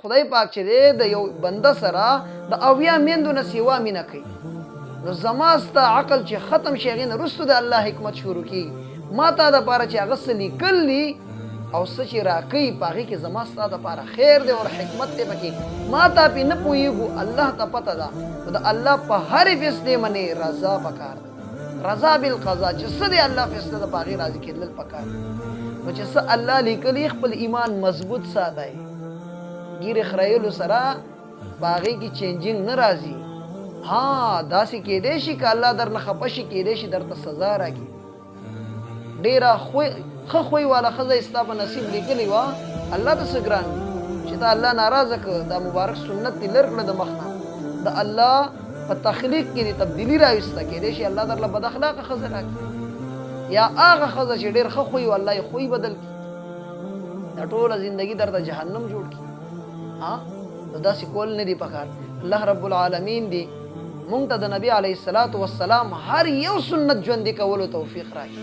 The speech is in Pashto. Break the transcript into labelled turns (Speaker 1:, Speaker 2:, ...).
Speaker 1: خدای پاک چې دی د یو بنده سره د اویا میندو نه سیوا مینه کوي، نو زما ستا عقل چې ختم شي هغې نه وروسته د الله حکمت شروع کېږي. ما تا دپاره چې هغه څه لیکل دي او څه چې راکوي په هغې کې زما ستا دپاره خیر دی او حکمت دی پکې. ما تا پې نه پوهېږو، الله ته پته ده. نو د الله په هرې فیصلې منې رضا پکار ده، رضا بالقضا چې څه دی الله فیصله ده په هغې راضي کېدل پکار دي. نو چې څه الله لیکلي خپل ایمان مضبوط ساتئ. ګیرې خرایلو سره په هغې کې چینجینګ نه راځي. ها داسې کېدی شي که الله درنه خفه شي، کېدی شي درته سزا راکړي. ډېره ښه خوی والا ښځه یې ستا په نصیب لیکلې وه، الله ته څه ګران دي چې ته الله ناراضه کړه، دا مبارک سنت دې لر کړه د مخ نه. د الله په تخلیق کې دې تبدیلي راوسته، کېدی شي الله درله بد اخلاقه ښځه راکړي، یا هغه ښځه چې ډېر ښه خوی و الله یې خوی بدل کړي، دا ټوله زندګي درته جهنم جوړ کړي. نو داسې کول نه دي پکار. الله رب العالمین دې مونږ ته د نبي علیه الصلاة والسلام هر یو سنت ژوندي کولو توفیق راکړي.